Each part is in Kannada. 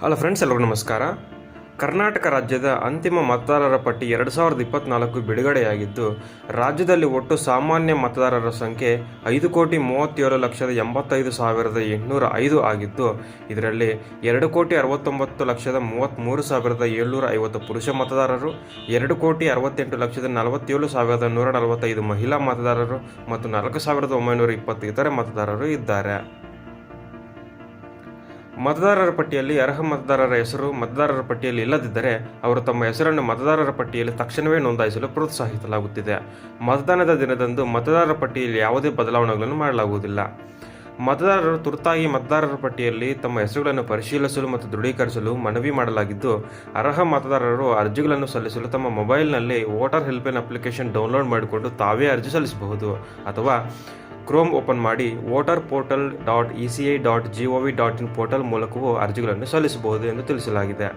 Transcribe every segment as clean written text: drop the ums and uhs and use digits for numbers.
ಹಲೋ ಫ್ರೆಂಡ್ಸ್, ಎಲ್ಲರಿಗೂ ನಮಸ್ಕಾರ. ಕರ್ನಾಟಕ ರಾಜ್ಯದ ಅಂತಿಮ ಮತದಾರರ ಪಟ್ಟಿ 2024 ಬಿಡುಗಡೆಯಾಗಿದ್ದು, ರಾಜ್ಯದಲ್ಲಿ ಒಟ್ಟು ಸಾಮಾನ್ಯ ಮತದಾರರ ಸಂಖ್ಯೆ 5,37,85,805 ಆಗಿದ್ದು, ಇದರಲ್ಲಿ 2,69,33,750 ಪುರುಷ ಮತದಾರರು, 2,68,47,145 ಮಹಿಳಾ ಮತದಾರರು ಮತ್ತು 4,920 ಇತರೆ ಮತದಾರರು ಇದ್ದಾರೆ. ಮತದಾರರ ಪಟ್ಟಿಯಲ್ಲಿ ಅರ್ಹ ಮತದಾರರ ಹೆಸರು ಮತದಾರರ ಪಟ್ಟಿಯಲ್ಲಿ ಇಲ್ಲದಿದ್ದರೆ ಅವರು ತಮ್ಮ ಹೆಸರನ್ನು ಮತದಾರರ ಪಟ್ಟಿಯಲ್ಲಿ ತಕ್ಷಣವೇ ನೋಂದಾಯಿಸಲು ಪ್ರೋತ್ಸಾಹಿಸಲಾಗುತ್ತಿದೆ. ಮತದಾನದ ದಿನದಂದು ಮತದಾರರ ಪಟ್ಟಿಯಲ್ಲಿ ಯಾವುದೇ ಬದಲಾವಣೆಗಳನ್ನು ಮಾಡಲಾಗುವುದಿಲ್ಲ. ಮತದಾರರು ತುರ್ತಾಗಿ ಮತದಾರರ ಪಟ್ಟಿಯಲ್ಲಿ ತಮ್ಮ ಹೆಸರುಗಳನ್ನು ಪರಿಶೀಲಿಸಲು ಮತ್ತು ದೃಢೀಕರಿಸಲು ಮನವಿ ಮಾಡಲಾಗಿದ್ದು, ಅರ್ಹ ಮತದಾರರು ಅರ್ಜಿಗಳನ್ನು ಸಲ್ಲಿಸಲು ತಮ್ಮ ಮೊಬೈಲ್ನಲ್ಲಿ ವೋಟರ್ ಹೆಲ್ಪ್ಲೈನ್ ಅಪ್ಲಿಕೇಶನ್ ಡೌನ್ಲೋಡ್ ಮಾಡಿಕೊಂಡು ತಾವೇ ಅರ್ಜಿ ಸಲ್ಲಿಸಬಹುದು ಅಥವಾ ಕ್ರೋಮ್ ಓಪನ್ ಮಾಡಿ voterportal.eci.gov.in ಪೋರ್ಟಲ್ ಮೂಲಕವೂ ಅರ್ಜಿಗಳನ್ನು ಸಲ್ಲಿಸಬಹುದು ಎಂದು ತಿಳಿಸಲಾಗಿದೆ.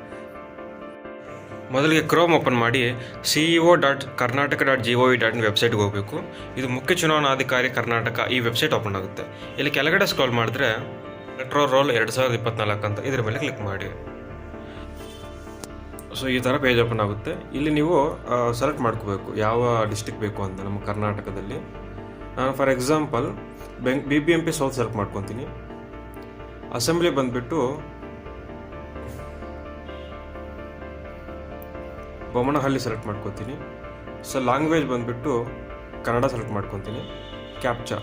ಮೊದಲಿಗೆ ಕ್ರೋಮ್ ಓಪನ್ ಮಾಡಿ ceo.karnataka.gov.in ವೆಬ್ಸೈಟ್ಗೆ ಹೋಗಬೇಕು. ಇದು ಮುಖ್ಯ ಚುನಾವಣಾಧಿಕಾರಿ ಕರ್ನಾಟಕ ಈ ವೆಬ್ಸೈಟ್ ಓಪನ್ ಆಗುತ್ತೆ. ಇಲ್ಲಿ ಕೆಳಗಡೆ ಸ್ಕ್ರಾಲ್ ಮಾಡಿದ್ರೆ ಎಲೆಕ್ಟ್ರಲ್ ರೋಲ್ 2024 ಅಂತ ಇದರ ಮೇಲೆ ಕ್ಲಿಕ್ ಮಾಡಿ. ಸೊ ಈ ಥರ ಪೇಜ್ ಓಪನ್ ಆಗುತ್ತೆ. ಇಲ್ಲಿ ನೀವು ಸೆಲೆಕ್ಟ್ ಮಾಡ್ಕೋಬೇಕು ಯಾವ ಡಿಸ್ಟಿಕ್ ಬೇಕು ಅಂತ. ನಮ್ಮ ಕರ್ನಾಟಕದಲ್ಲಿ ನಾನು for example BBMP south select ಮಾಡ್ಕೊತೀನಿ. ಅಸೆಂಬ್ಲಿ ಬಂದುಬಿಟ್ಟು ಬೊಮ್ಮನಹಳ್ಳಿ ಸೆಲೆಕ್ಟ್ ಮಾಡ್ಕೊತೀನಿ. ಸೊ ಲ್ಯಾಂಗ್ವೇಜ್ ಬಂದುಬಿಟ್ಟು ಕನ್ನಡ ಸೆಲೆಕ್ಟ್ ಮಾಡ್ಕೊತೀನಿ. ಕ್ಯಾಪ್ಚಾ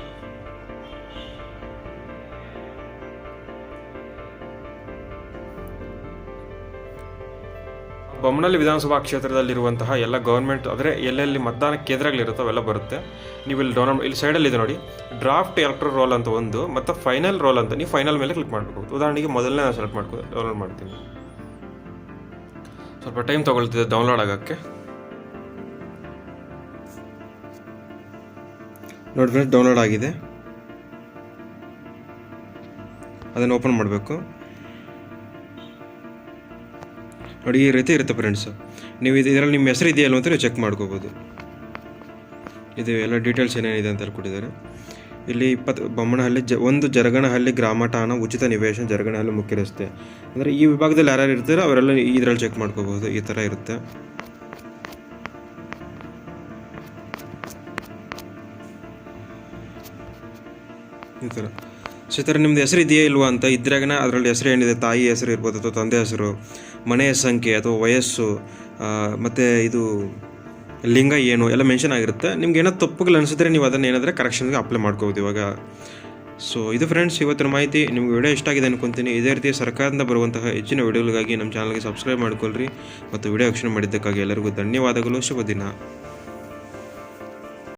ಬೊಮ್ಮನಹಳ್ಳಿ ವಿಧಾನಸಭಾ ಕ್ಷೇತ್ರದಲ್ಲಿರುವಂತಹ ಎಲ್ಲ ಗೌರ್ಮೆಂಟ್ ಅಂದರೆ ಎಲ್ಲೆಲ್ಲಿ ಮತದಾನ ಕೇಂದ್ರಗಳಿರುತ್ತೋ ಅವೆಲ್ಲ ಬರುತ್ತೆ. ನೀವು ಇಲ್ಲಿ ಇಲ್ಲಿ ಸೈಡಲ್ಲಿ ಇದೆ ನೋಡಿ, ಡ್ರಾಫ್ಟ್ ಎಲೆಕ್ಟ್ರಲ್ ರೋಲ್ ಅಂತ ಒಂದು ಮತ್ತು ಫೈನಲ್ ರೋಲ್ ಅಂತ. ನೀವು ಫೈನಲ್ ಮೇಲೆ ಕ್ಲಿಕ್ ಮಾಡಬೇಕು. ಉದಾಹರಣೆಗೆ ಮೊದಲನೇ ನಾನು ಸೆಲೆಕ್ಟ್ ಡೌನ್ಲೋಡ್ ಮಾಡ್ತೀನಿ. ಸ್ವಲ್ಪ ಟೈಮ್ ತೊಗೊಳ್ತಿದೆ ಡೌನ್ಲೋಡ್ ಆಗೋಕ್ಕೆ. ನೋಡಿ ಫ್ರೆಂಡ್ಸ್, ಡೌನ್ಲೋಡ್ ಆಗಿದೆ. ಅದನ್ನು ಓಪನ್ ಮಾಡಬೇಕು. ನೋಡಿ, ಈ ರೀತಿ ಇರುತ್ತೆ ಫ್ರೆಂಡ್ಸ್. ನೀವು ಇದರಲ್ಲಿ ನಿಮ್ಮ ಹೆಸರು ಇದೆಯಲ್ಲ ಅಂತ ನೀವು ಚೆಕ್ ಮಾಡ್ಕೋಬೋದು. ಇದು ಎಲ್ಲ ಡೀಟೇಲ್ಸ್ ಏನೇನಿದೆ ಅಂತ ಕೊಟ್ಟಿದ್ದಾರೆ. ಇಲ್ಲಿ ಬೊಮ್ಮನಹಳ್ಳಿ ಒಂದು ಜರಗನಹಳ್ಳಿ ಗ್ರಾಮ ಠಾಣ ಉಚಿತ ನಿವೇಶನ ಜರಗನಹಳ್ಳಿ ಮುಖ್ಯ ರಸ್ತೆ. ಅಂದರೆ ಈ ವಿಭಾಗದಲ್ಲಿ ಯಾರ್ಯಾರು ಇರ್ತಾರೋ ಅವರೆಲ್ಲ ಇದರಲ್ಲಿ ಚೆಕ್ ಮಾಡ್ಕೋಬೋದು. ಈ ಥರ ಇರುತ್ತೆ. ಈ ಥರ ಸೊ ಈ ಥರ ನಿಮ್ಮದು ಹೆಸರು ಇದೆಯಾ ಇಲ್ವಾ ಅಂತ ಇದ್ರಾಗನ ಅದರಲ್ಲಿ ಹೆಸರು ಏನಿದೆ, ತಾಯಿ ಹೆಸರು ಇರ್ಬೋದು ಅಥವಾ ತಂದೆ ಹೆಸರು, ಮನೆಯ ಸಂಖ್ಯೆ ಅಥವಾ ವಯಸ್ಸು ಮತ್ತು ಇದು ಲಿಂಗ ಏನು ಎಲ್ಲ ಮೆನ್ಷನ್ ಆಗಿರುತ್ತೆ. ನಿಮ್ಗೆ ಏನೋ ತಪ್ಪುಗಳು ಅನಿಸಿದ್ರೆ ನೀವು ಅದನ್ನು ಏನಾದರೆ ಕರೆಕ್ಷನ್ಗೆ ಅಪ್ಲೈ ಮಾಡ್ಕೋಬೋದು ಇವಾಗ. ಸೊ ಇದು ಫ್ರೆಂಡ್ಸ್ ಇವತ್ತಿನ ಮಾಹಿತಿ. ನಿಮ್ಗೆ ವಿಡಿಯೋ ಇಷ್ಟ ಆಗಿದೆ ಅನ್ಕೊತೀನಿ. ಇದೇ ರೀತಿ ಸರ್ಕಾರದಿಂದ ಬರುವಂತಹ ಹೆಚ್ಚಿನ ವಿಡಿಯೋಗಳಿಗಾಗಿ ನಮ್ಮ ಚಾನಲ್ಗೆ ಸಬ್ಸ್ಕ್ರೈಬ್ ಮಾಡ್ಕೊಳ್ರಿ ಮತ್ತು ವಿಡಿಯೋ ವೀಕ್ಷಣೆ ಮಾಡಿದ್ದಕ್ಕಾಗಿ ಎಲ್ಲರಿಗೂ ಧನ್ಯವಾದಗಳು. ಶುಭ ದಿನ.